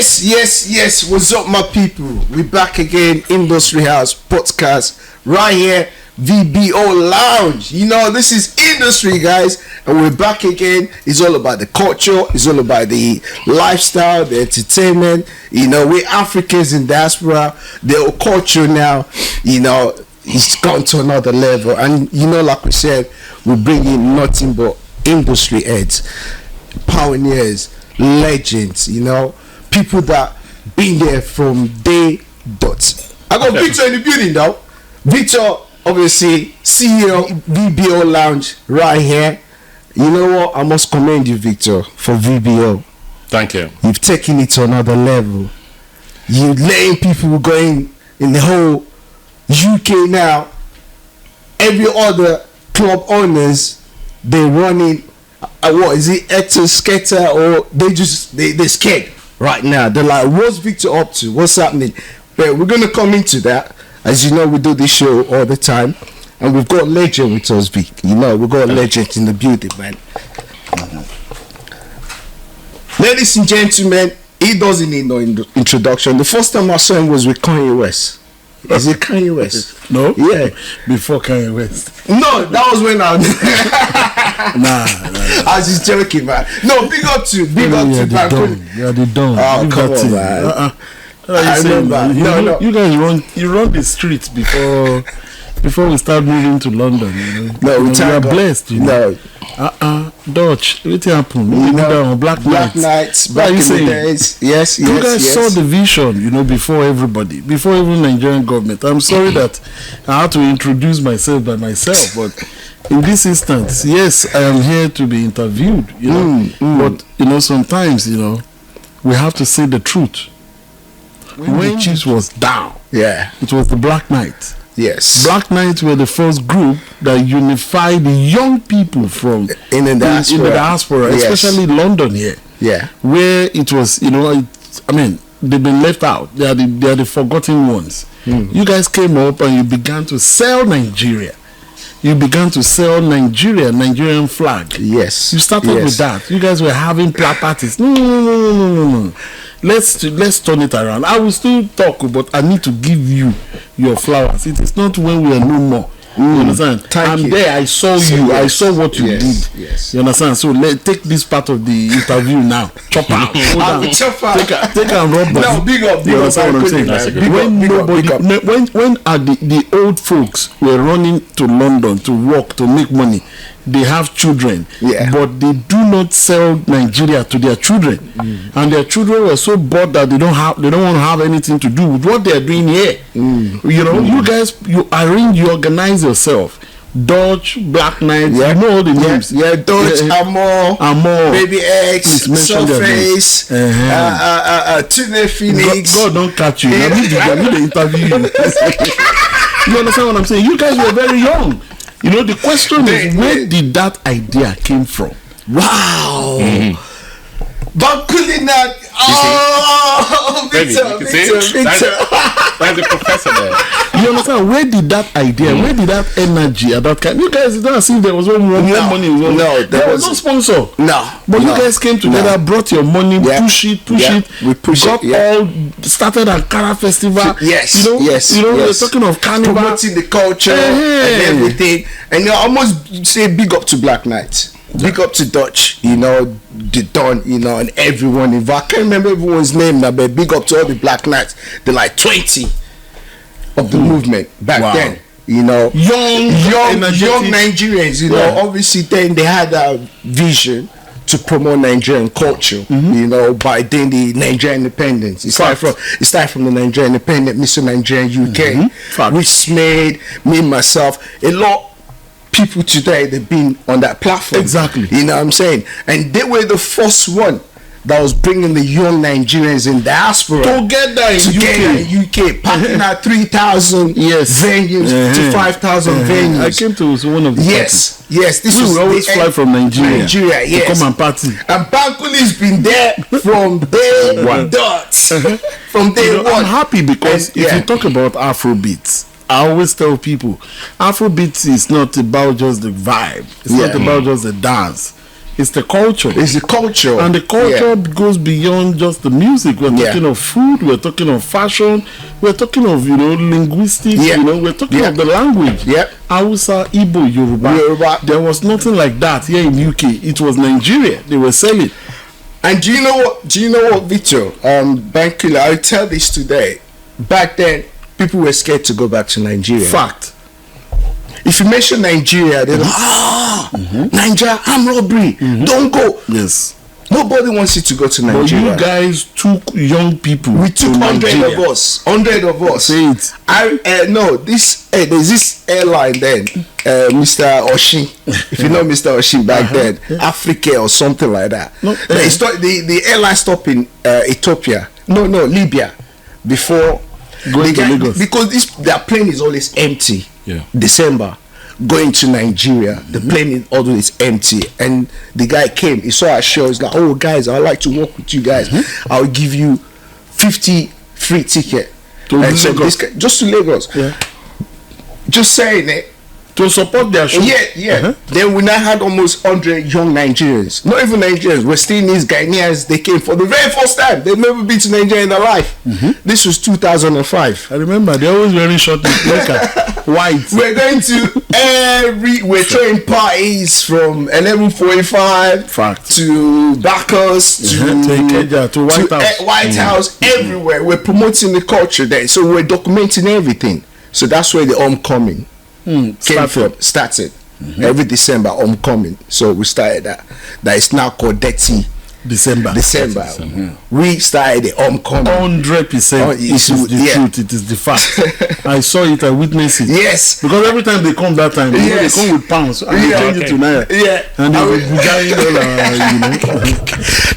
Yes. What's up, my people? We back again. Induztry House Podcast right here. VBO Lounge. You know, this is Induztry, guys, and we're back again. It's all about the culture. It's all about the lifestyle, the entertainment. You know, we're Africans in diaspora. The culture now, you know, it's gone to another level. And you know, like we said, we bring in nothing but industry heads, pioneers, legends. You know, people that been there from day dot. I got Victor in the building though. Victor, obviously, CEO VBO Lounge right here. You know what? I must commend you, Victor, for VBO. Thank you. You've taken it to another level. You're letting people going in the whole UK now. Every other club owners, they're running. What is it? Etta Skater, or they're scared right now. They're like, what's Victor up to? What's happening? But we're gonna come into that. As you know, we do this show all the time, and we've got legend with us, Vic. You know, we've got legends in the building, man. Ladies and gentlemen, he doesn't need no introduction. The first time I saw him was with Kanye West. Is it Kanye West? No. Yeah. Before Kanye West. No, that was when I. Nah. I was just joking, man. No, big up to Bankuli. You're the dumb. Oh, come on, man. I remember. You guys run the streets before we start moving to London. You know? No, we are blessed. You know? No. Dutch. What happened? You know, Black Nights. Back in the days. Yes. You guys saw the vision, you know, before everybody, before even Nigerian government. I'm sorry that I had to introduce myself by myself, but in this instance, yes, I am here to be interviewed. You know, but you know, sometimes, you know, we have to say the truth. When the chips was down, it was the Black Knights. Yes, Black Knights were the first group that unified the young people from in the diaspora, especially London here. Yeah, where it was, you know, I mean, they've been left out. They are the forgotten ones. You guys came up and you began to sell Nigeria. You began to sell Nigerian flag. Yes, you started with that. You guys were having placards. No. Let's turn it around. I will still talk, but I need to give you your flowers. It is not when we are no more. You understand? I'm there. I saw you. I saw what you did. Yes. You understand? So let's take this part of the interview now. Chop out. Take and rub. No, big up. You understand what I'm saying? When the old folks were running to London to work to make money, they have children, but they do not sell Nigeria to their children, and their children were so bored that they don't want to have anything to do with what they are doing here. You know, you guys, you organize yourself. Dutch, Black Knights, you know all the names. Yeah, Dutch, Amor, Baby X, Surface, Tune Phoenix. God don't catch you. I need to interview you. You understand what I'm saying? You guys were very young. You know, the question is, where did that idea came from? Wow. Bankuli now. Oh, Victor. That's the professor there. You understand? Where did that idea, where did that energy at that kind? You guys didn't see there was one money. There was no sponsor. No. But you guys came together, brought your money, push it. We push got all started Ankara Festival. Yes. You know, we're talking of carnival, promoting the culture and everything. And you know, I must say big up to Black Knights. Big up to Dutch, you know, the Don, you know, and everyone involved. I can't remember everyone's name now, but big up to all the Black Knights. They're like 20 of the movement back then, you know. Young Nigerians, you know. Obviously, then they had a vision to promote Nigerian culture, you know, by doing the Nigerian independence. It started from the Nigerian independent, Mr. Nigerian UK, which made me, myself, a lot. People today, they've been on that platform. Exactly. You know what I'm saying? And they were the first one that was bringing the young Nigerians in diaspora together in UK, packing out 3,000 venues to 5,000 venues. I came to one of the parties. Yes. This we always fly from Nigeria, to come and party. And Bankulli's been there from day one. From day one. I'm happy because if you talk about Afrobeats, I always tell people, Afrobeats is not about just the vibe. It's not about just the dance. It's the culture. It's the culture. And the culture goes beyond just the music. We're talking of food, we're talking of fashion, we're talking of, linguistics, we're talking of the language. Hausa, Igbo, Yoruba. There was nothing like that here in UK. It was Nigeria. They were selling. And do you know what, Victor? Bankulli, I'll tell this today. Back then, people were scared to go back to Nigeria. Fact. If you mention Nigeria, they're like, Nigeria, armed robbery. Don't go. Yes. Nobody wants you to go to Nigeria. But you guys took young people. We took 100 of us. 100 of us. Say it. There's this airline then, Mr. Oshin. If you know Mr. Oshin back then, Africa or something like that. No, the airline stopped in Ethiopia. No, Libya. Before going to Lagos. Because their plane is always empty. Yeah. December. Going to Nigeria, the plane is always empty, and the guy came. He saw our show. He's like, "Oh, guys, I'd like to work with you guys. I'll give you 50 free ticket to Lagos. Just to Lagos." Yeah. Just saying it to support their show. Yeah. Then we now had almost 100 young Nigerians. Not even Nigerians. West Indies, Ghanaians. They came for the very first time. They've never been to Nigeria in their life. This was 2005. I remember they're always wearing short white. We're going to we're throwing parties from 11:45 to Bacchus to White House, everywhere. We're promoting the culture there, so we're documenting everything. So that's where the homecoming started. Every December homecoming. So we started that. That is now called Dirty December. We started the homecoming. 100%. It is the truth. It is the fact. I saw it. I witnessed it. Yes. Because every time they come that time, they come with pounds and they change it to naira. And they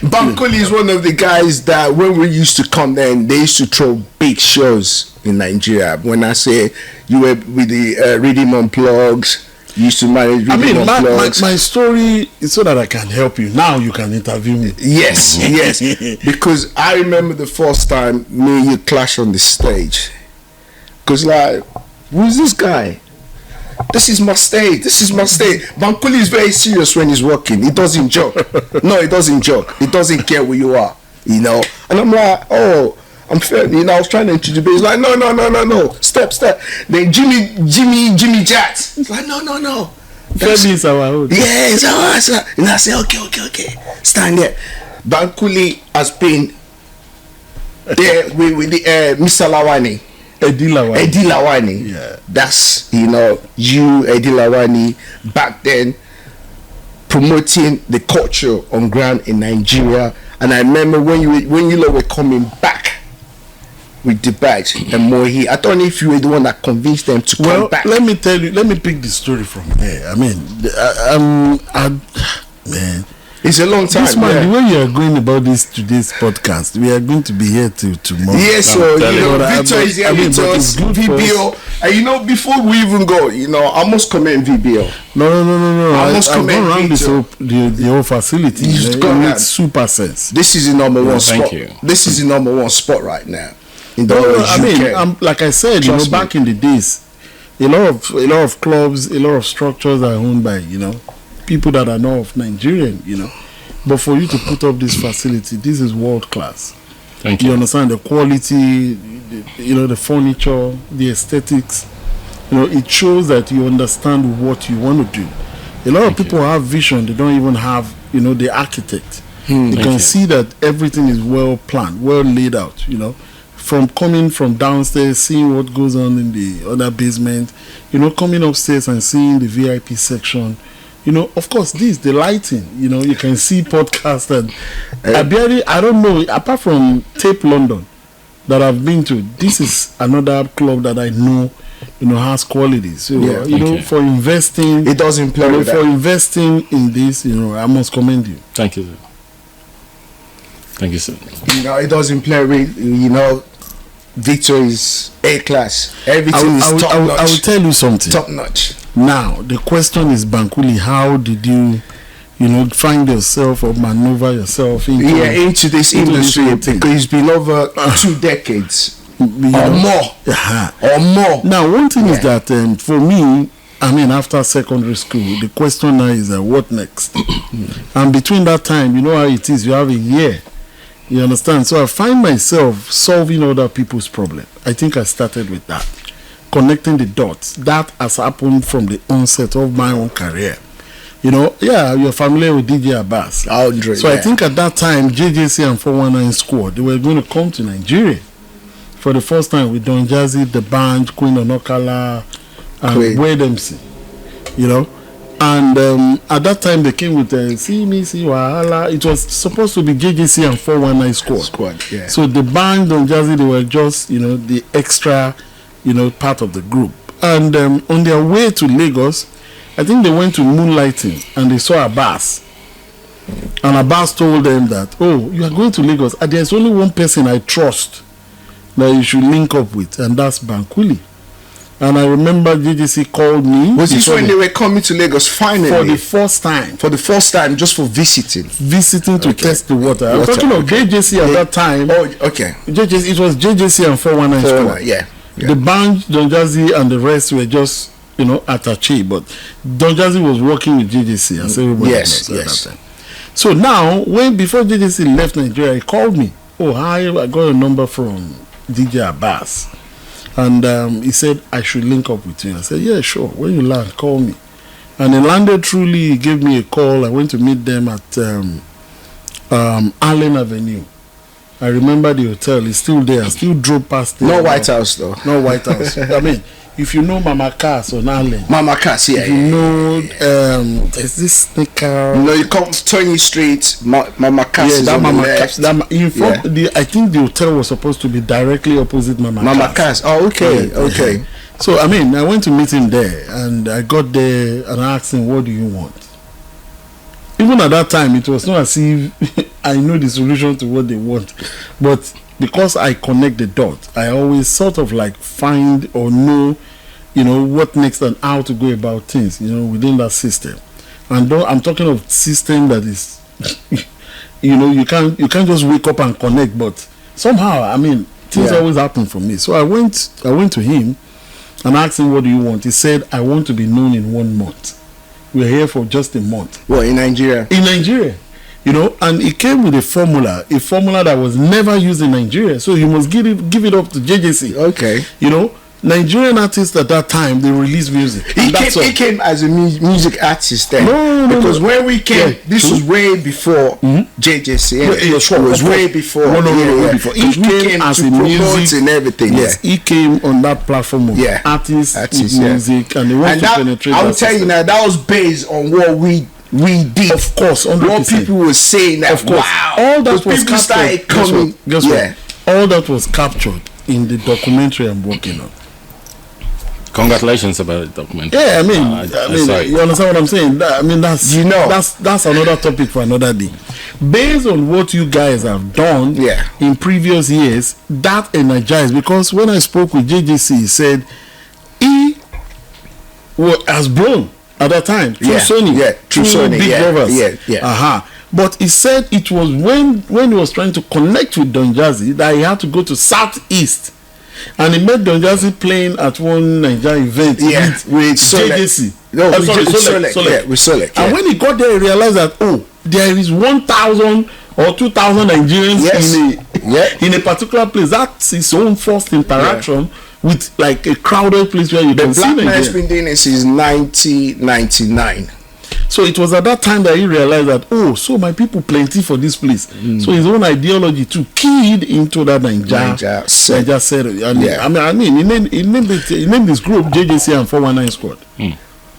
Bankuli is one of the guys that when we used to come then, they used to throw big shows in Nigeria. When I say you were with the Rhythm Unplugged, you used to manage Rhythm Unplugged. My story is so that I can help you. Now you can interview me. Yes. Because I remember the first time me and you clash on the stage. Because like, who's this guy? This is my stage. Bankuli is very serious when he's working. He doesn't joke. No, he doesn't joke. He doesn't care where you are, And I'm like, oh, I'm fair. I was trying to introduce him. He's like, no. Step. Then Jimmy Jats. He's like, no. Femi is our own. Yeah, it's ours. And I say, okay. Stand there. Bankuli has been there with the Mr. Lawani. Eddie Lawani. Yeah. That's, you, Eddie Lawani, back then, promoting the culture on ground in Nigeria. And I remember when you were coming back with the badge and Mohi, I don't know if you were the one that convinced them to come back. Let me tell you, let me pick the story from there. I mean, man. It's a long time. This man, the way you are going about today's podcast, we are going to be here till tomorrow. Yes, so Victor is here with us, VBO. And before we even go, I must commend VBO. No. I must commend around the whole facility. It's super sense. This is the number one spot. Thank you. This is the number one spot right now. Like I said, back in the days, a lot of clubs, a lot of structures are owned by people that are not of Nigerian, But for you to put up this facility, this is world class. Thank you. You understand the quality, the furniture, the aesthetics. It shows that you understand what you want to do. A lot of people have vision; they don't even have, the architect. You can see that everything is well planned, well laid out. From coming from downstairs, seeing what goes on in the other basement, coming upstairs and seeing the VIP section. Of course, the lighting, you can see Podcastt and I don't know, apart from Tape London that I've been to, this is another club that I know, has qualities. So, for investing, it doesn't play with for investing in this, I must commend you. Thank you, sir. Thank you, sir. It doesn't play with, Victor is A class. Everything is top notch. I will tell you something. Top notch. Now, the question is, Bankuli, how did you, find yourself or maneuver yourself into this industry? Because it's been over 2 decades or more. Now, one thing is that for me, after secondary school, the question now is what next? And between that time, you know how it is, you have a year. You understand? So I find myself solving other people's problems. I think I started with that. Connecting the dots. That has happened from the onset of my own career. You know, you're familiar with DJ Abbas. So I think at that time, JJC and 419 Squad, they were going to come to Nigeria for the first time with Don Jazzy, The Band, Queen Onokala, and Wade MC. You know, and at that time they came with See Me, See Wahala. It was supposed to be JJC and 419 Squad. So The Band, Don Jazzy, they were just, you know, the extra, you know, part of the group. And on their way to Lagos, I think they went to moonlighting and they saw Abbas. And Abbas told them that, oh, you are going to Lagos. And there's only one person I trust that you should link up with, and that's Bankuli. And I remember JJC called me. Was this when they were coming to Lagos finally? For the first time. For the first time, just for visiting? Visiting to test the water. I'm talking of JJC at that time. Oh, okay. JJC, it was JJC and 419 Squad. Yeah. The band, Don Jazzy, and the rest were just, you know, attaché. But Don Jazzy was working with JJC, as everybody knows at that time. So now, before JJC left Nigeria, he called me. Oh, hi, I got a number from DJ Abbas. And he said, I should link up with you. I said, yeah, sure. When you land, call me. And he landed truly, he gave me a call. I went to meet them at Allen Avenue. I remember the hotel. It's still there. I still drove past there. No White House, though. No White House. I mean, if you know Mama Cass on Allen. Mama Cass, yeah. If you know, there's this sneaker. No, you come to 20th Street, Mama Cass is that on Mama the left. Cass. In front, I think the hotel was supposed to be directly opposite Mama Cass. Oh, okay, okay. So, I mean, I went to meet him there, and I got there and I asked him, what do you want? Even at that time, it was not as if I know the solution to what they want. But because I connect the dots, I always sort of like find or know, you know, what next and how to go about things, you know, within that system. And I'm talking of system that is, you know, you can't just wake up and connect. But somehow, I mean, things always happen for me. So I went to him and asked him, what do you want? He said, I want to be known in 1 month. We're here for just a month. Well, in Nigeria? In Nigeria. You know, and it came with a formula that was never used in Nigeria. So you must give it up to JJC. Okay. You know, Nigerian artists at that time, they released music. He came as a music artist then. No. Because when we came, this was way before JJC. It was way before. Way before. He came as a music and everything. Yes, he came on that platform of artists with music, and they want to penetrate. I will tell you now, that was based on what we did. Of course, 100%. What people were saying that, of course, wow, all that was captured. Guess what? All that was captured in the documentary I'm working on. Congratulations about the documentary. Yeah, I mean, you understand what I'm saying? I mean, that's another topic for another day. Based on what you guys have done in previous years, that energized, because when I spoke with JJC, he said he has blown at that time through Sony, Big Brothers. But he said it was when he was trying to connect with Don Jazzy that he had to go to Southeast. And he met Don Jazzy playing at one Nigeria event with JJC. No, with Solek. And when he got there, he realized that, there is 1,000 or 2,000 Nigerians in a particular place. That's his own first interaction with like a crowded place where you can see Nigeria. The Black Man's been doing this since 1999. So it was at that time that he realized that, so my people plenty for this place. So his own ideology too keyed into that Nigeria said. I mean, he named this group JJC and 419 Squad.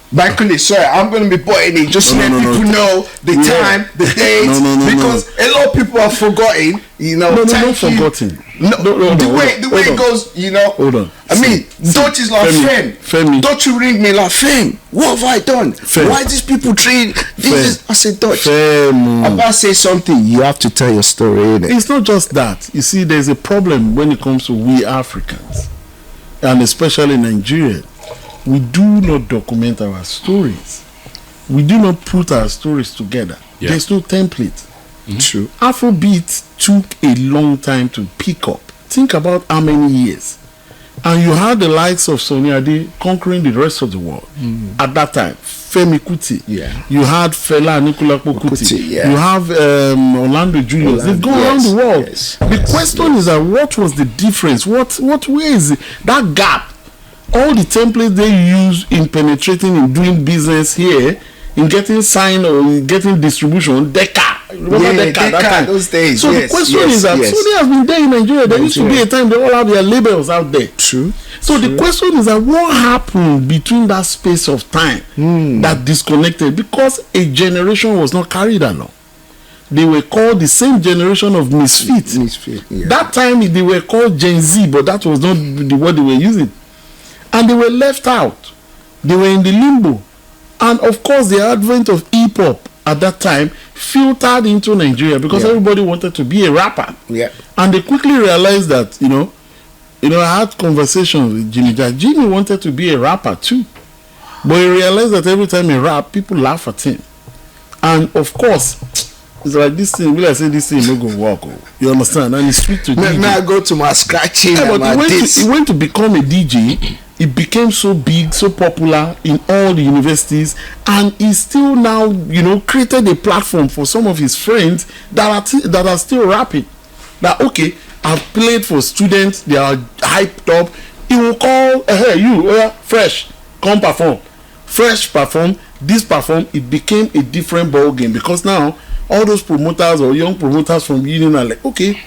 Bankuli, sorry, I'm going to be putting it just to let people know the time, the date, because a lot of people have forgotten, you know. Not forgotten. The way it goes, you know. Hold on. I mean, don't is like Femi. Don't you ring me like Femi? What have I done? Why these people treat this? I said, Dutch. If I say something, you have to tell your story. Innit? It's not just that. You see, there's a problem when it comes to we Africans, and especially Nigeria. We do not document our stories. We do not put our stories together. There's no template. True. Afrobeats took a long time to pick up. Think about how many years. And you had the likes of Sonny Ade conquering the rest of the world at that time. Femi Kuti. Yeah. You had Fela Anikulapo Kuti. Yeah. You have Orlando Julius. They've gone around the world. The question is that what was the difference? What way is it? That gap? All the templates they use in penetrating, in doing business here, in getting signed or in getting distribution, Decca. Remember Decca that time? Those days. So the question is that Sony has been there in Nigeria. There used to be a time they all have their labels out there. True. So the question is that what happened between that space of time that disconnected, because a generation was not carried along. They were called the same generation of misfits. That time they were called Gen Z, but that was not the word they were using. And they were left out. They were in the limbo. And of course the advent of hip hop at that time filtered into Nigeria because everybody wanted to be a rapper. Yeah. And they quickly realized that, I had conversations with Jimmy Jack. Jimmy wanted to be a rapper too. But he realized that every time he rap, people laugh at him. And of course, it's like this thing, will I say this thing no go work? You understand? And it's sweet to DJ. Now I go to my scratching but he went to become a DJ. It became so big, so popular in all the universities, and he still now, created a platform for some of his friends that are still rapping. That I've played for students, they are hyped up. He will call, hey, you, fresh, come perform. Fresh perform, this perform. It became a different ball game because now all those promoters or young promoters from Union are like, okay,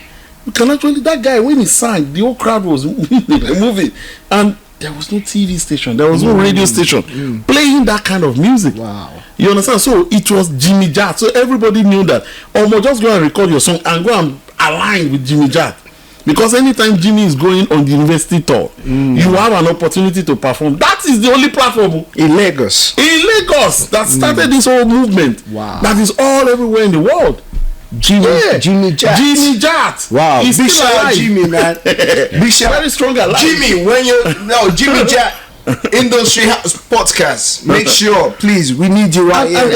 we can actually, that guy when he sang, the whole crowd was moving, and there was no TV station, there was no radio station playing that kind of music. Wow. You understand? So it was Jimmy Jatt. So everybody knew that. Just go and record your song and go and align with Jimmy Jatt. Because anytime Jimmy is going on the university tour, you have an opportunity to perform. That is the only platform in Lagos. That started this whole movement. Wow. That is all everywhere in the world. Jimmy Jatt. Wow. He's big still alive. Jimmy, man. Big shout. Very strong alive. Jimmy, Jimmy Jatt Induztry Podcast. Make sure, please, we need you right here.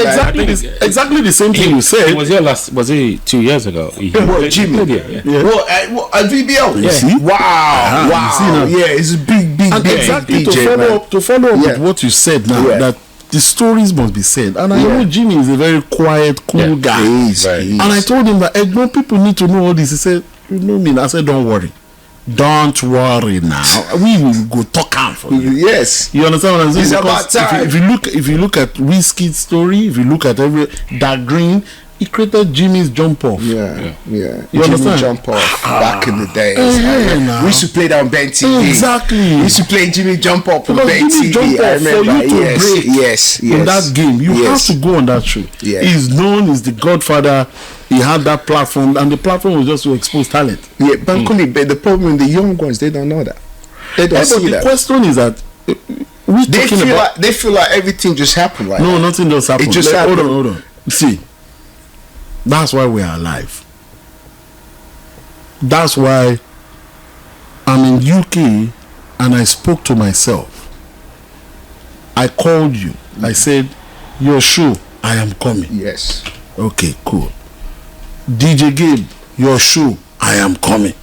Exactly the same thing you said. Was it 2 years ago? Jimmy? At VBO? You see? Wow. Wow. Yeah, it's a big exactly DJ, to follow up with what you said now, that the stories must be said. And I know Jimmy is a very quiet, cool guy. And I told him that people need to know all this. He said, you know me. I said, don't worry. Don't worry now. We will go talk out for you. Yes. You understand what I'm saying? It's about time. If you look at Wizkid's story, if you look at Dark Green, he created Jimmy's Jump Off. Yeah. You understand? Jump Off back in the days. We used to play that on Ben TV. Exactly. We used to play Jimmy Jump Off on Ben TV. Jump Off, for you to break in that game, you have to go on that show. Yeah. He's known as the Godfather. He had that platform, and the platform was just to expose talent. Yeah, Bankuli, but the problem with the young ones, they don't know that. They don't see that. The question is that they feel like everything just happened. Right? No, nothing just happened. It just happened. Hold on. See, that's why we are alive. That's why I'm in UK, and I spoke to myself. I called you. I said, "Your show, I am coming." Yes. Okay, cool. DJ Gabe, your show, I am coming.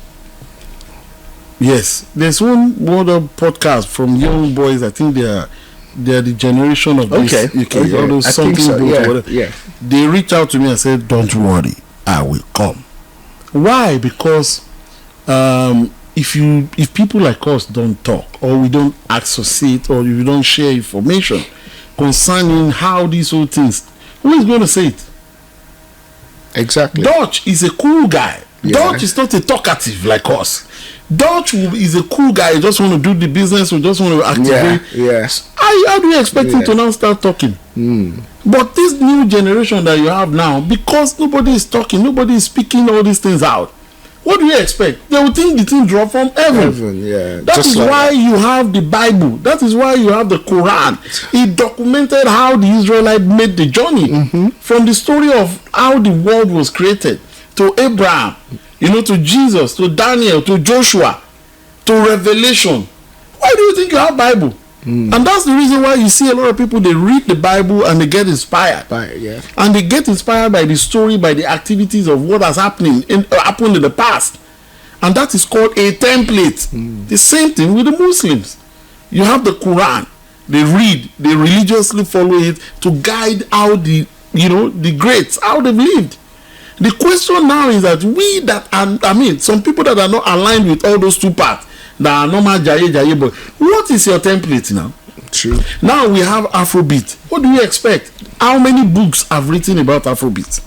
Yes, there's one other podcast from young boys. I think they are the generation of this. Okay. All those something so. Yeah. They reached out to me and said, "Don't worry, I will come." Why? Because if people like us don't talk, or we don't associate, or if we don't share information concerning how these whole things, who is going to say it? Exactly. Dutch is a cool guy. Dutch is not a talkative like us. Dutch is a cool guy. He just want to do the business. We just want to activate. Yes. How do you expect him to now start talking? But this new generation that you have now, because nobody is talking, nobody is speaking all these things out. What do you expect? They will think the thing drop from heaven. That is why you have the Bible. That is why you have the Quran. It documented how the Israelites made the journey from the story of how the world was created to Abraham, to Jesus, to Daniel, to Joshua, to Revelation. Why do you think you have Bible? And that's the reason why you see a lot of people, they read the Bible and they get inspired. And they get inspired by the story, by the activities of what has happened in the past. And that is called a template. The same thing with the Muslims. You have the Quran. They read, they religiously follow it to guide how the greats, how they've lived. The question now is that we that are, some people that are not aligned with all those two parts, that are normal jaye, but what is your template now? True. Now we have Afrobeat. What do you expect? How many books have written about Afrobeat?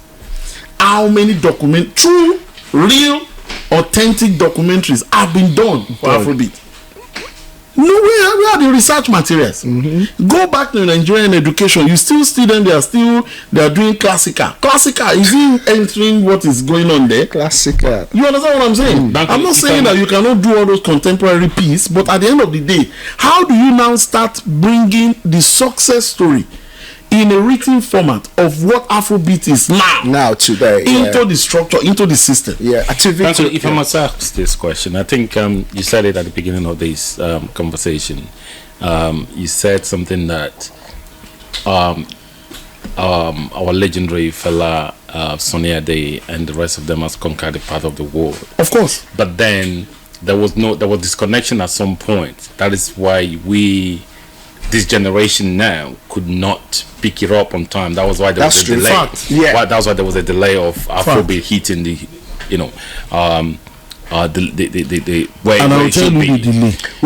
How many true, real, authentic documentaries have been done for Afrobeat? No, where are the research materials? Go back to Nigerian education. You still see them. They are doing classical. Classical is it entering what is going on there? Classical. You understand what I'm saying? I'm not saying that you cannot do all those contemporary pieces, but at the end of the day, how do you now start bringing the success story in a written format of what Afrobeat is now today into the structure, into the system? Actually, if I must ask this question, I think you said it at the beginning of this conversation. You said something that our legendary Fela, Sonny Ade, and the rest of them has conquered a part of the world. Of course. But then there was disconnection at some point. That is why this generation now could not pick it up on time. That was why there was a delay. That was why there was a delay of Afrobeat hitting the where it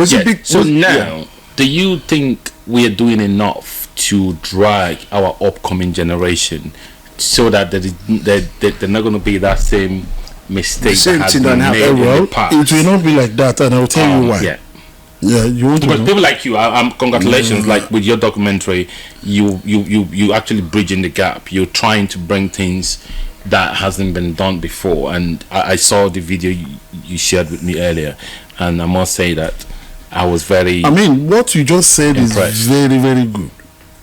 should be. So now, do you think we are doing enough to drag our upcoming generation so that they're not going to be that same mistake that has been made in the past? It will not be like that, and I'll tell you why. Yeah, you want to because people like you, congratulations. Like with your documentary, you actually bridging the gap. You're trying to bring things that hasn't been done before. And I saw the video you shared with me earlier, and I must say that I was very. What you just said impressed. is very, very good.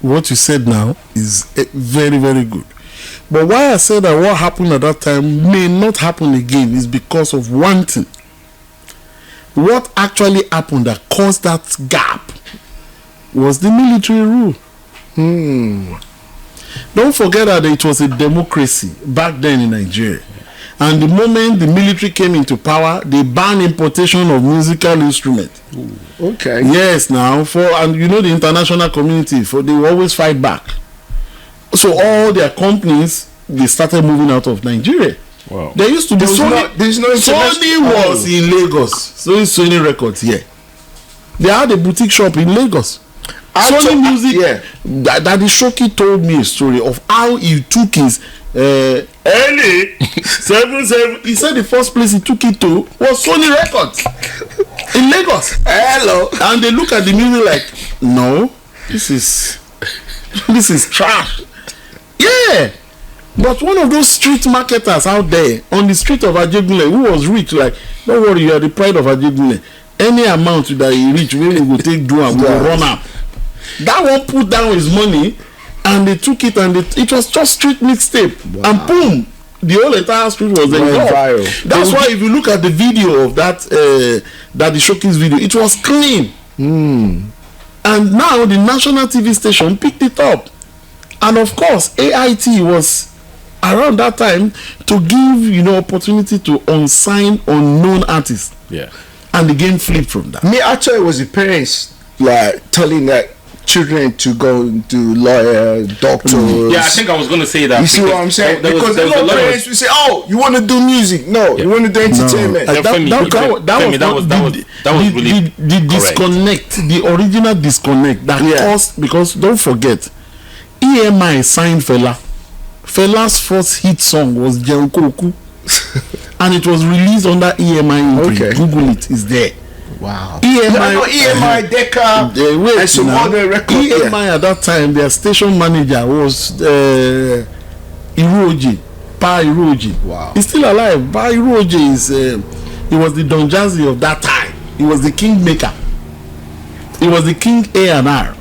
What you said now is very, very good. But why I said that what happened at that time may not happen again is because of one thing. What actually happened that caused that gap was the military rule. Don't forget that it was a democracy back then in Nigeria. And the moment the military came into power, they banned importation of musical instruments. Okay. Yes, and the international community, they will always fight back. So all their companies, they started moving out of Nigeria. Wow. There used to be Sony was in Lagos. So it's Sony Records here. They had a boutique shop in Lagos. Sony Music. Daddy Shoki told me a story of how he took his LA 77. He said the first place he took it to was Sony Records in Lagos. Hello. And they look at the music like, no, this is trash. Yeah. But one of those street marketers out there on the street of Ajegunle who was rich, like, don't worry, you are the pride of Ajegunle. Any amount that he reach, we will take do and we'll run up. That one put down his money and they took it and it was just street mixtape. Wow. And boom, the whole entire street was viral. That's why if you look at the video of that the showcase video, it was clean. And now the national TV station picked it up. And of course, AIT was around that time to give opportunity to unsigned unknown artists. Yeah. And the game flipped from that. Me, actually, it was the parents like telling that children to go to lawyer, doctors. Yeah, I think I was going to say that. You see what I'm saying? Because there was parents will say, "Oh, you want to do music? No, you want to do entertainment." That was really the disconnect, the original disconnect that caused, because don't forget, EMI signed Fela. Fela's first hit song was Jankoku. And it was released under EMI. Okay. Google it, it's there. Wow. EMI Decca and some other records. EMI at that time, their station manager was Iruoji. Pa Iruoji. Wow. He's still alive. Pa Iruoji is he was the Don Jazzy of that time. He was the king maker. He was the king A&R.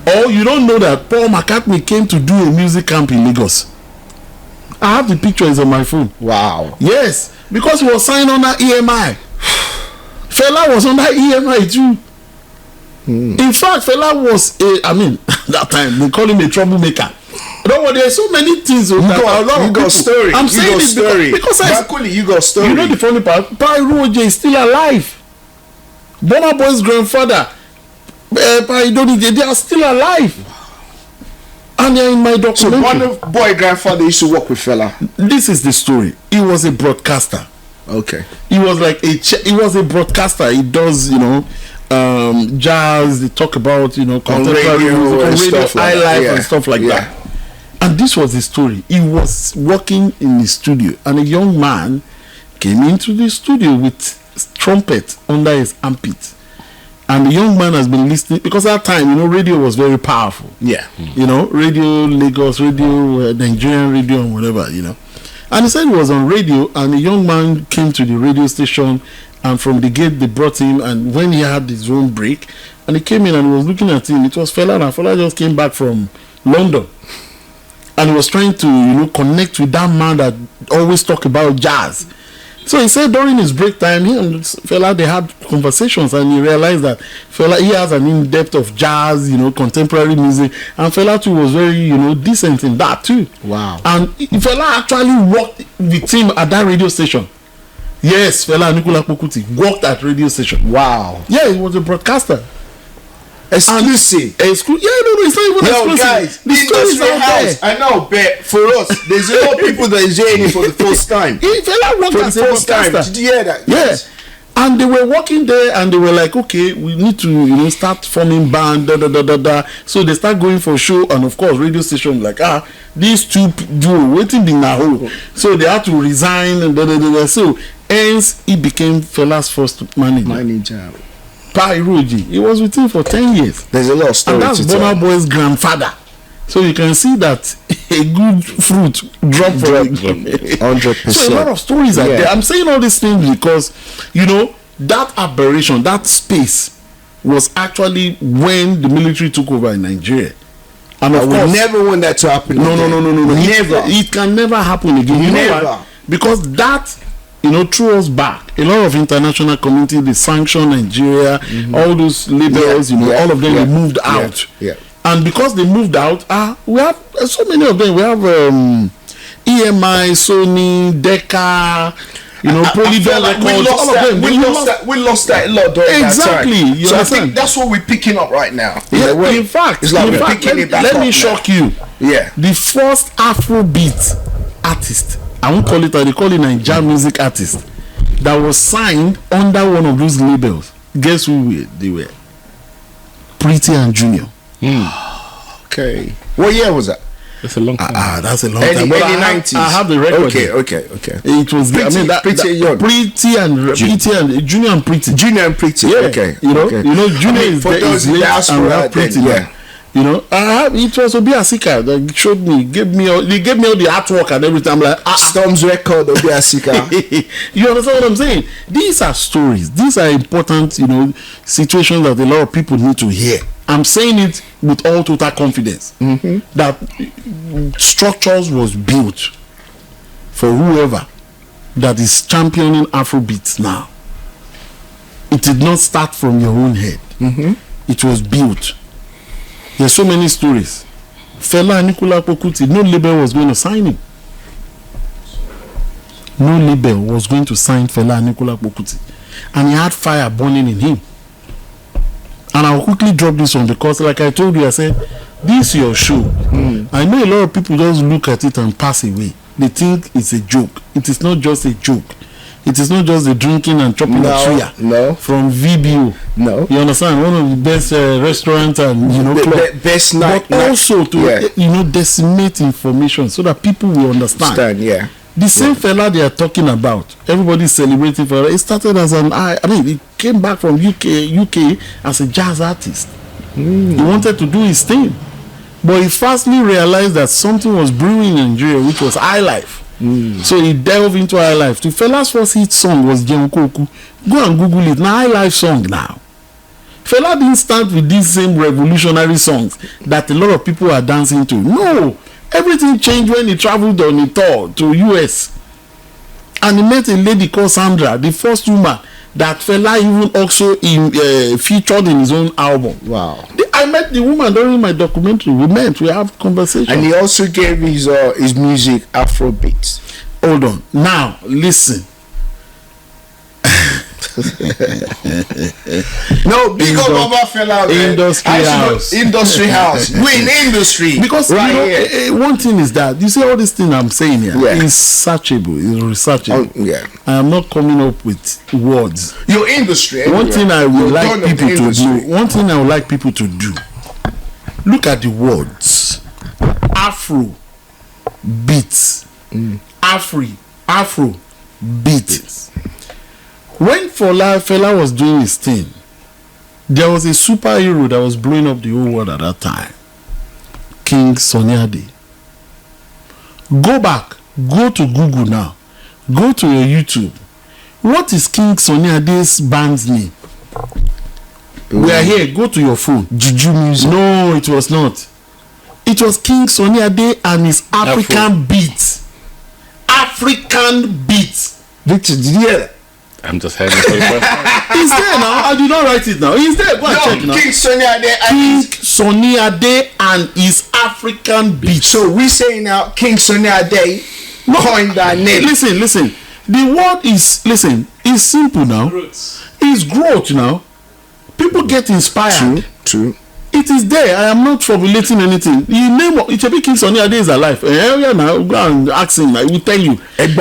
Oh, you don't know that Paul McCartney came to do a music camp in Lagos. I have the pictures on my phone. Wow. Yes, because he was signed under EMI. Fela was under EMI too. In fact, Fela was that time they call him a troublemaker. No, there's so many things. You got story. I'm saying this story. because Bankuli, you got story. You know the funny part? Pyro is still alive. Burna Boy's grandfather, they are still alive. And they're in my documentary. So Burna Boy grandfather used to work with Fela. This is the story. He was a broadcaster. Okay. He was like he was a broadcaster. He does, jazz. They talk about, contemporary music, radio, high life, and stuff like that. And this was the story. He was working in the studio, and a young man came into the studio with trumpet under his armpit. And the young man has been listening, because at that time, radio was very powerful. Yeah. Radio Lagos, radio Nigerian radio, and whatever, And he said he was on radio, and a young man came to the radio station, and from the gate they brought him, and when he had his own break, and he came in and he was looking at him, it was Fela, and Fela just came back from London. And he was trying to, connect with that man that always talk about jazz. So he said during his break time, he and Fela, they had conversations, and he realized that Fela, he has an in-depth of jazz, contemporary music, and Fela too was very, decent in that too. Wow. And Fela actually worked with him at that radio station. Yes, Fela Anikulapo Kuti worked at radio station. Wow. Yeah, he was a broadcaster. Exclusive. Yeah, no, it's not even exclusive. Guys, the Induztry house. I know, but for us, there's a lot of people that is hearing it for the first time. Fela worked as a broadcaster. Did you hear that? Yeah. Yes. And they were working there, and they were like, okay, we need to, start forming band, So they start going for show, and of course, radio station like, these two duo waiting in Naho. So they had to resign, and So hence, he became Fela's first manager. Pyroji. He was with him for 10 years. There's a lot of stories. And that's Burna Boy's grandfather. So you can see that a good fruit dropped from 100%. So a lot of stories are there. I'm saying all these things because, that aberration, that space was actually when the military took over in Nigeria. And of course, we never want that to happen. No. Never. It can never happen again. Never. Because that threw us back. A lot of international community, they sanctioned Nigeria, all those labels, all of them moved out. Yeah. And because they moved out, we have so many of them. We have EMI, Sony, Decca, Polydor Records, all of them. We lost that a lot during that time. Exactly. So I think that's what we're picking up right now. In fact, we're picking it back up. Let me shock you. Yeah. The first Afrobeats artist, I won't call it, they call it Nigerian music artist, that was signed under one of those labels. Guess who they were? Pretty and Junior. Okay. What year was that? That's a long time. That's a long time. Early 90s. I have the record. Okay. It was Pretty and Junior and Pretty. Junior and Pretty. Yeah. Okay. Junior is late, and we have Pretty. Yeah. It was Obi Asika that showed me, gave me all the artwork and everything. I'm like, Storm's record, Obi Asika. You understand what I'm saying? These are stories. These are important, situations that a lot of people need to hear. I'm saying it with all total confidence that structures was built for whoever that is championing Afrobeats now. It did not start from your own head. It was built. There's so many stories. Fela Anikulapo Kuti, no label was going to sign him. No label was going to sign Fela Anikulapo Kuti. And he had fire burning in him. And I'll quickly drop this one because, like I told you, I said, this is your show. I know a lot of people just look at it and pass away. They think it's a joke. It is not just a joke. It is not just the drinking and chopping of suya. No. From VBO. No. You understand? One of the best restaurants and club. Best night. But also to decimate information so that people will understand. The same fella they are talking about, everybody celebrating for it. It started as he came back from UK as a jazz artist. He wanted to do his thing, but he fastly realized that something was brewing in Nigeria, which was high life. So he delved into high life. The Fela's first hit song was Jenkoku. Go and Google it. Now high life song now. Fela didn't start with these same revolutionary songs that a lot of people are dancing to. No, everything changed when he traveled on a tour to US, and he met a lady called Sandra, the first woman that Fela even also featured in his own album. Wow. I met the woman during my documentary. We have conversation. And he also gave his music Afrobeats. Hold on. Now, listen. No, big up Baba Fela, Induztry house. We in industry. Because one thing is that you see all this thing I'm saying here is searchable, is researchable. I am not coming up with words. Your industry. One thing I would like people to do. One thing I would like people to do. Look at the words. Afro beats. Afro beats. When Fela was doing his thing, there was a superhero that was blowing up the whole world at that time. King Sunny Ade. Go back. Go to Google now. Go to your YouTube. What is King Sunny Ade's band's name? We are here. Go to your phone. Juju Music. No, it was not. It was King Sunny Ade and his African Beats. African Beats. Victor, did you hear that? I'm just heading for the first time. He's there now. I did not write it now. He's there. Go and check now. King Sunny Ade and his African Beats. So we saying now King Sunny Ade coined that name. Listen. The word is it's simple now. It's growth now. People get inspired. True. It is there. I am not formulating anything. The name of King Sunny Ade is alive. Now go and ask him. I will tell you. The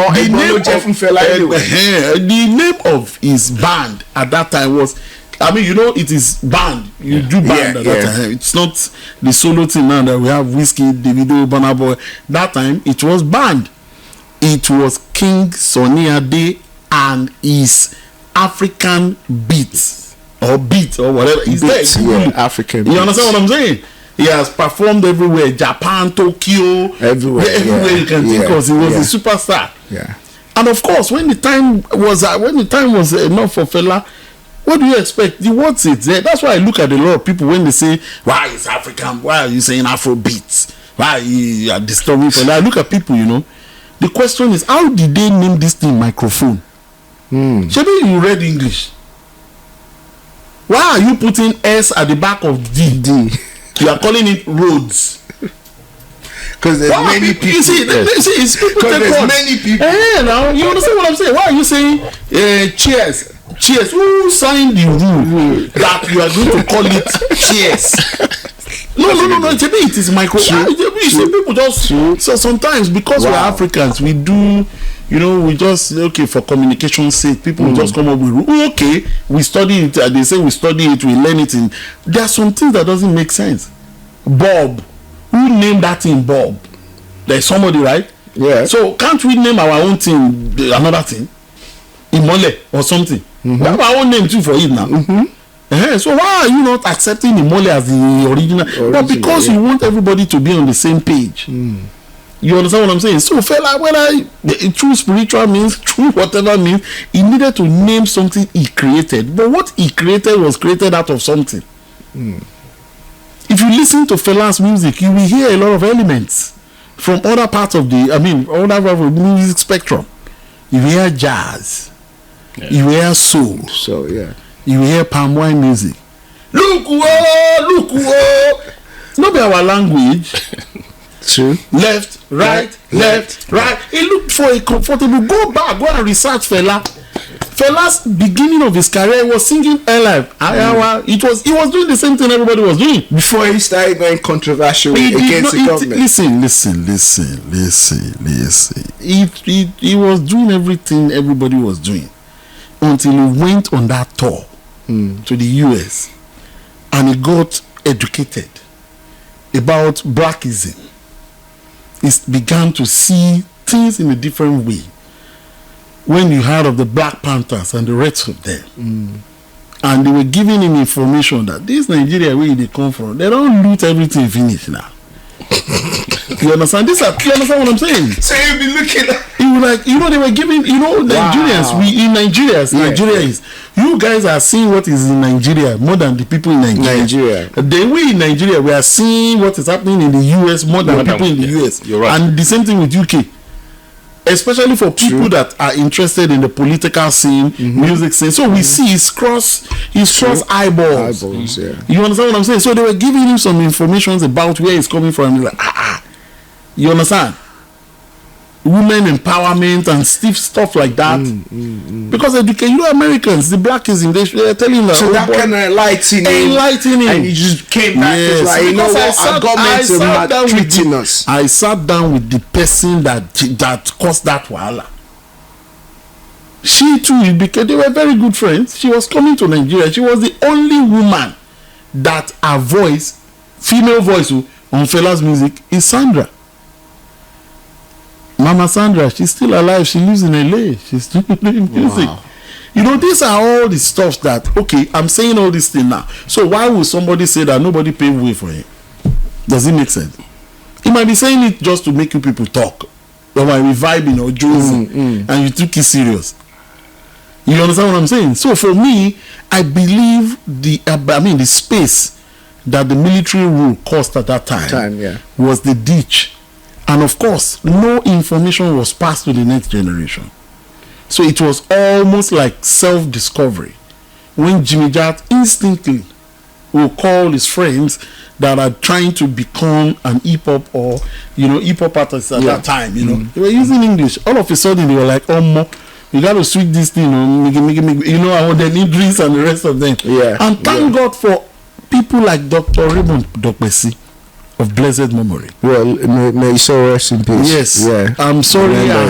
name of his band at that time was. I mean, it is band. You do band at that time. It's not the solo thing now that we have Whiskey, Davido, Burna Boy. That time it was band. It was King Sunny Ade and his African Beats. Or beat or whatever. He's there. African. You understand what I'm saying? He has performed everywhere. Japan, Tokyo, everywhere you can think of. He was a superstar. Yeah. And of course, when the time was enough for Fela, what do you expect? The words it's there. That's why I look at a lot of people when they say, "Why is African? Why are you saying Afrobeats? Why you are disturbing Fela?" I look at people. The question is, how did they name this thing microphone? Maybe you read English. Why are you putting S at the back of D? You are calling it roads. Because there's many people. You see, it's people. Because there's many people. Now you understand what I'm saying? Why are you saying cheers? Cheers. Who signed the rule that you are going to call it cheers? No. It is micro. You see, people just so sometimes because we're Africans, we do. We just for communication's sake, people will just come up with we study it. They say we study it, we learn it. There are some things that doesn't make sense. Bob, who named that thing Bob? There's somebody, right? Yeah. So can't we name our own thing another thing, Imole or something? We have our own name too for it now. So why are you not accepting Imole as the original? But because you want everybody to be on the same page. You understand what I'm saying? So Fela, whether true spiritual means, true whatever means, he needed to name something he created. But what he created was created out of something. If you listen to Fela's music, you will hear a lot of elements from other parts of other part of the music spectrum. You hear jazz. You hear soul. You hear palm wine music. Look, not be our language. True. Left, right. He looked for a comfortable. Go back, go and research Fela. Fela's beginning of his career was singing Alive. He was doing the same thing everybody was doing before he started going controversial against the government. Listen. He was doing everything everybody was doing until he went on that tour to the US and he got educated about blackism. He began to see things in a different way. When you heard of the Black Panthers and the rest of them, and they were giving him information that this Nigeria where they come from, they don't loot everything finish now. You understand? You understand what I'm saying? So you'll be looking at they were giving, Nigerians, Nigerians, you guys are seeing what is in Nigeria more than the people in Nigeria. Then we in Nigeria, we are seeing what is happening in the US more than people in the US. You're right. And the same thing with UK. especially for people that are interested in the political scene, music scene. So we see his cross eyeballs. You understand what I'm saying? So they were giving him some information about where he's coming from. He's like, you understand? Women empowerment and stuff like that. Because Americans, the blackism, they're telling him that. So that kind of enlightening. And he just came back and like, you know what, our government is maltreating us. I sat down with the person that caused that wahala. She too, because they were very good friends. She was coming to Nigeria. She was the only woman that her voice, female voice on Fela's music is Sandra. Mama Sandra, she's still alive. She lives in LA. She's still doing music. Wow. You know, these are all the stuff that, okay, I'm saying all this thing now. So why would somebody say that nobody paved way for him? Does it make sense? He might be saying it just to make you people talk. Or might be vibing or joking, and you took it serious. You understand what I'm saying? So for me, I believe the space that the military rule caused at that time was the ditch. And of course, no information was passed to the next generation. So it was almost like self-discovery. When Jimmy Jat instinctively will call his friends that are trying to become an hip-hop or, hip-hop artists at that time, they were using English. All of a sudden, they were like, you got to switch this thing, and then Idris and the rest of them. And thank God for people like Dr. Raymond Dokbesi, of blessed memory. Well, may so rest in peace. Yes. Yeah. I'm sorry. I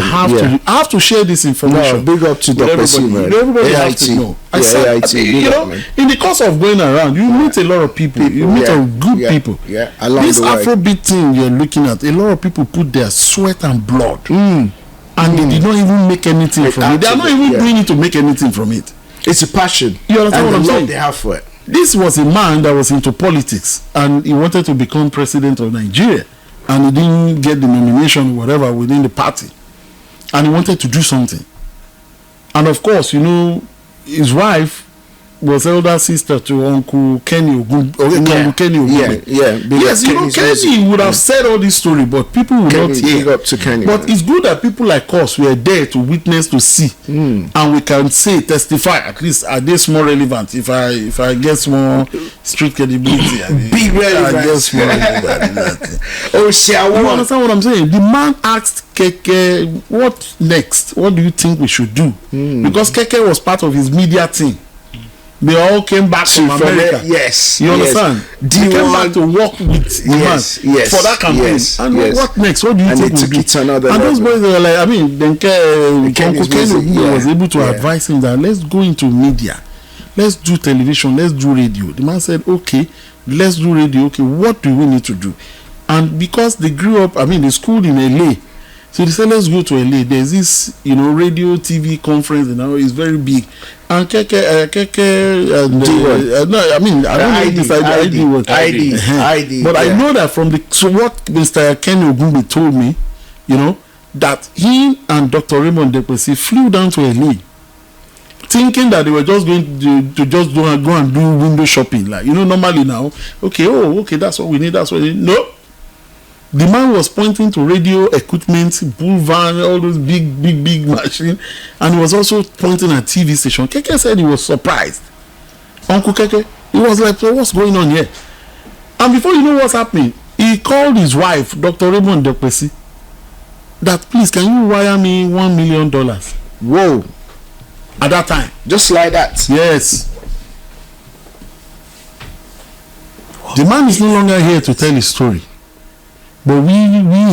have to share this information. No, big up to Dr. Simon. Everybody has to know. In the course of going around, you meet a lot of people. You meet good people. Yeah. This Afrobeat thing you're looking at, a lot of people put their sweat and blood, and they did not even make anything from it. They are not even doing it to make anything from it. It's a passion. You understand what I'm saying? They have for it. This was a man that was into politics and he wanted to become president of Nigeria, and he didn't get the nomination or whatever within the party, and he wanted to do something. And of course, his wife was elder sister to Uncle Kenny Ogun. Yes, Kenny would have said all this story, but people would not hear. Up to Kenny, but it's good that people like us were there to witness, to see, and we can say, testify. At least are they more relevant? If I get more street credibility, big relevance. I guess more relevant. You understand what I'm saying? The man asked Keke, "What next? What do you think we should do?" Because Keke was part of his media team. They all came back from America. Yes. You understand? They came back to work with the man for that campaign. What next? What do you think we do? And those boys were like, then Uncle Kenny was able to advise him that let's go into media. Let's do television. Let's do radio. The man said, okay, let's do radio. Okay, what do we need to do? And because they grew up, they schooled in LA. So they said, let's go to LA. There's this, radio, TV conference, it's very big. And Keke, I don't know this ID. But I know that from what Mr. Kenny Ogumbe told me, that he and Dr. Raymond Dokbesi flew down to LA, thinking that they were just going to just go and do window shopping, like normally now. Okay, that's what we need. No. The man was pointing to radio equipment, bull van, all those big machines, and he was also pointing at TV station. Keke said he was surprised. Uncle Keke, he was like, so what's going on here? And before you know what's happening, he called his wife, Dr. Raymond Dokbesi, that please, can you wire me $1 million? Whoa. At that time. Just like that. Yes. The man is no longer here to tell his story. But we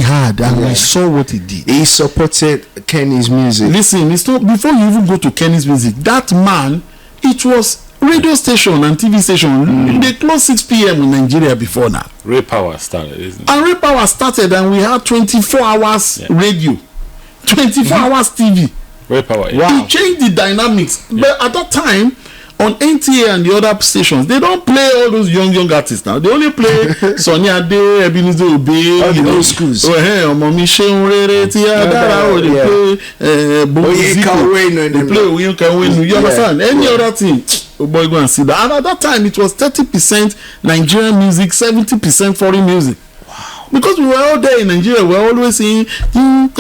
had and we saw what he did. He supported Kenny's music. Listen, it's not before you even go to Kenny's music. That man, it was radio station and TV station. They closed 6 p.m. in Nigeria before now. Ray Power started, isn't it? And Ray Power started, and we had 24 hours radio, 24 hours TV. Ray Power. Wow. He changed the dynamics. But at that time, on NTA and the other stations, they don't play all those young artists now. They only play Sonny Ade, Ebenezer Obey, all those schools. They play Boziko. You understand? Any other thing, oh boy, go and see that. And at that time, it was 30% Nigerian music, 70% foreign music. Wow. because we were all there in Nigeria, we were always saying, pop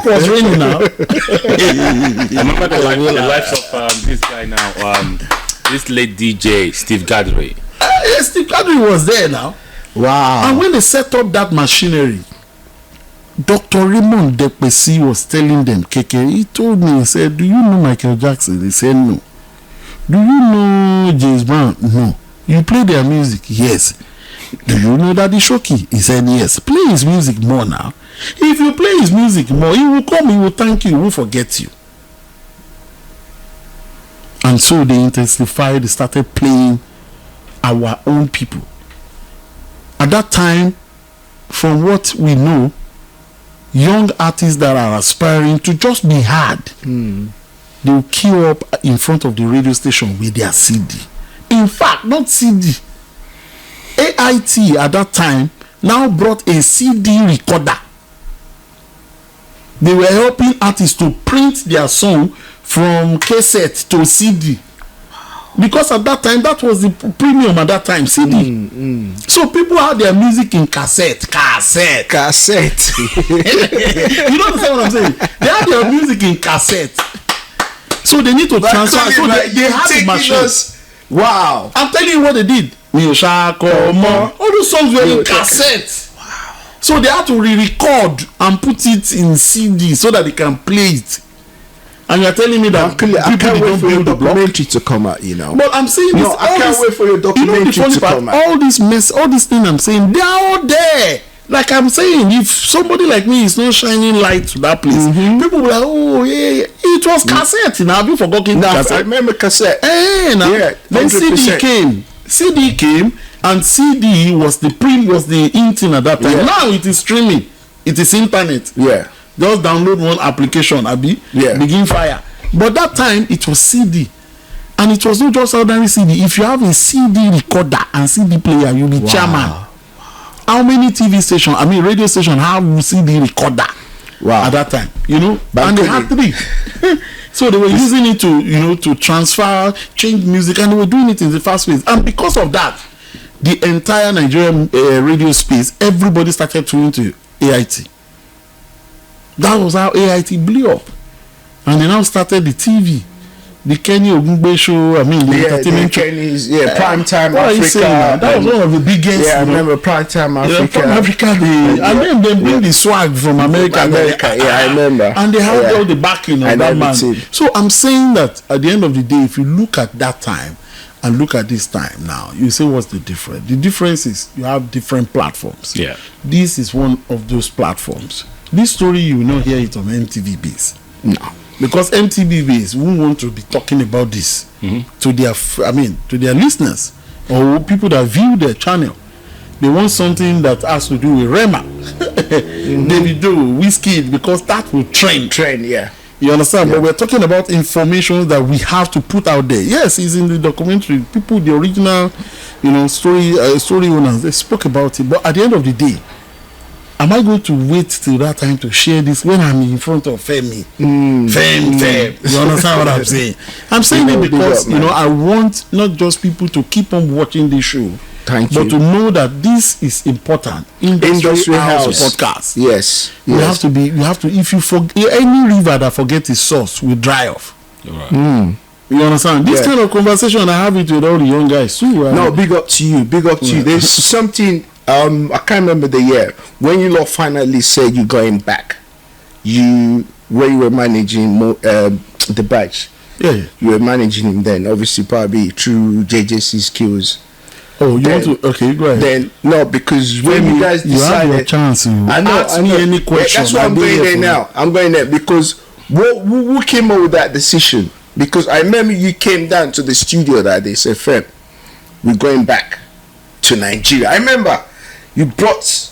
was raining now. I remember the lives of this guy now, this late DJ, Steve Gadry. Yes, Steve Gadry was there now. Wow. And when they set up that machinery, Dr. Raymond Depesi was telling them, Keke, he told me, he said, do you know Michael Jackson? They said, no. Do you know James Brown? No. You play their music? Yes. Do you know Daddy Shoki? He said, yes. Play his music more now. If you play his music more, he will come, he will thank you, he will forget you. And so they intensified, they started playing our own people. At that time, from what we know, young artists that are aspiring to just be heard, they will queue up in front of the radio station with their CD. In fact, not CD. AIT at that time now brought a CD recorder. They were helping artists to print their song from cassette to CD. Because at that time, that was the premium at that time, CD. So people had their music in cassette. You don't understand what I'm saying? They had their music in cassette. So they need to transfer. So they had the machine. Wow. I'm telling you what they did. All those songs were in cassette. Wow. So they had to re-record and put it in CD so that they can play it. And you're telling me that Bankuli, I can't wait for your documentary to come out, you know. But I'm saying this. I can't wait for your documentary to come out. All this mess, all these things I'm saying, they are all there. Like I'm saying, if somebody like me is not shining light to that place, people will like, oh yeah, it was cassette. Now have you forgotten cassette? I remember cassette. Yeah, then CD came, and CD was the in thing at that time. Yeah. Now it is streaming, it is internet. Yeah. Just download one application, begin fire. But that time it was CD, and it was not just ordinary CD. If you have a CD recorder and CD player, you'll be chairman. How many TV stations, radio stations have CD recorder? Wow. At that time, and they had 3. So they were using it to, to transfer, change music, and they were doing it in the first phase. And because of that, the entire Nigerian radio space, everybody started tuning to AIT. That was how AIT blew up. And they now started the TV. The Kenny Ogungbe show, the entertainment Kenny's, Prime Time Africa. That was one of the biggest. Yeah, I remember Prime Time Africa. And then they bring the swag from America. I remember. And they had all the backing of that man. So I'm saying that at the end of the day, if you look at that time and look at this time now, you say what's the difference? The difference is you have different platforms. Yeah. This is one of those platforms. This story, you will not hear it on MTV Base. No. Because MTV Base won't want to be talking about this to their listeners or people that view their channel. They want something that has to do with Rema, Davido, Whiskey, because that will trend. Yeah. You understand? Yeah. But we're talking about information that we have to put out there. Yes, it's in the documentary. People, the original, story owners, they spoke about it. But at the end of the day, am I going to wait till that time to share this when I'm in front of Femi? Fem. You understand what I'm saying? I'm saying it because, I want not just people to keep on watching this show, but to know that this is important. Industry House Podcast. Yes. You have to, if you forget, any river that forgets its source will dry off. Right. You understand? This kind of conversation I have it with all the young guys too. No, big up to you. There's something... I can't remember the year when you lot finally said you're going back. Where you were managing the batch. Yeah. You were managing him then, obviously probably through JJC skills. Oh, you want to? Okay, go ahead. Then no, because when you guys decided, you have your chance. I know. Any question? That's why I'm going there now. I'm going there because who came up with that decision? Because I remember you came down to the studio that day, said, "Fem, we're going back to Nigeria." I remember. You brought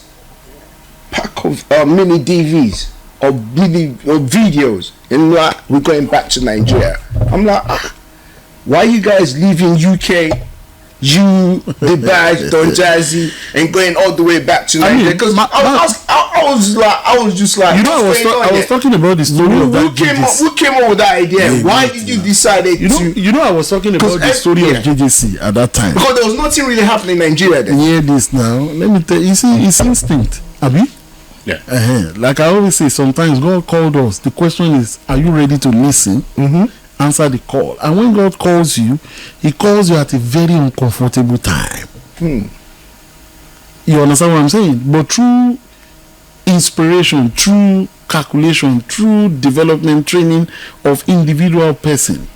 pack of mini DVs or videos, and like, we're going back to Nigeria. I'm like, why are you guys leaving UK, the badge, Don Jazzy, and going all the way back to Nigeria? Because I I was just like, you know, I was talking about the story of that JJC. Who came up with that idea? Why did you decide to? You know, I was talking about the story of JJC at that time. Because there was nothing really happening in Nigeria then. Hear this now. Let me tell you. See, it's instinct. Abi? Yeah. Like I always say, sometimes God called us. The question is, are you ready to listen? Answer the call. And when God calls you, He calls you at a very uncomfortable time. You understand what I'm saying? But through inspiration, through calculation, through development training of individual person,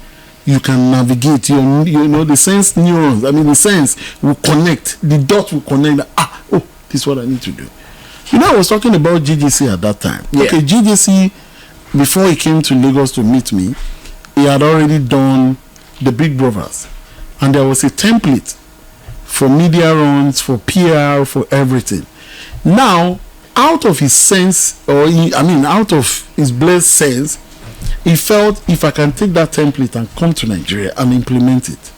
you can navigate the sense neurons. I mean, the sense will connect, the dot will connect. This is what I need to do. You know, I was talking about JJC at that time. Okay, JJC, before he came to Lagos to meet me, he had already done the Big Brothers, and there was a template for media runs, for PR, for everything. Now, out of his sense, out of his blessed sense, he felt, if I can take that template and come to Nigeria and implement it,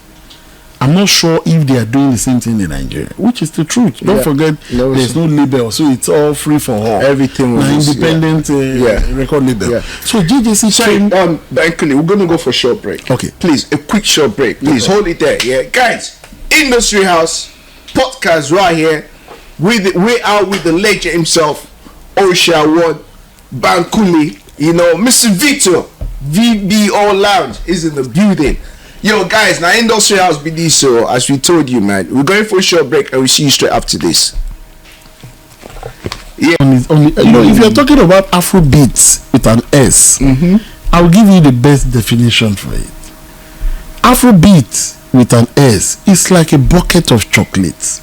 I'm not sure if they are doing the same thing in Nigeria, which is the truth. Don't forget, there's no label, so it's all free for all. Everything was independent record label. So JJC came. Bankuli, we're gonna go for a short break. Okay, please, a quick short break. Please hold it there. Yeah, guys, Industry House podcast right here. We're out with the legend himself, Osha Ward Bankuli. You know, Mr. Victor, VBO Lounge is in the building. Yo, guys, now Industry House BD, so as we told you, man, we're going for a short break and we'll see you straight after this. Yeah. If you're talking about Afrobeats with an S, I'll give you the best definition for it. Afrobeats with an S, it's like a bucket of chocolates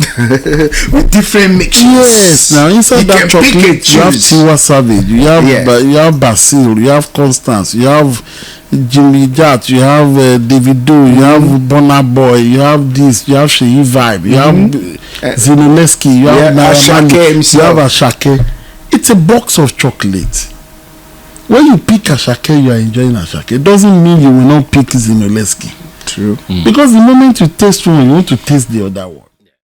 with different mixtures. Yes, now inside that chocolate you have Tiwa Savage, you have Basil, you have Constance, you have Jimmy Jat, you have Davido, you have Burna Boy, you have this, you have Sheyi Vibe, you have Zinoleski, you have Ashake, you have Ashake. It's a box of chocolate. When you pick Ashake, you are enjoying Ashake. It doesn't mean you will not pick Zinoleski. True. Because the moment you taste one, you want to taste the other one.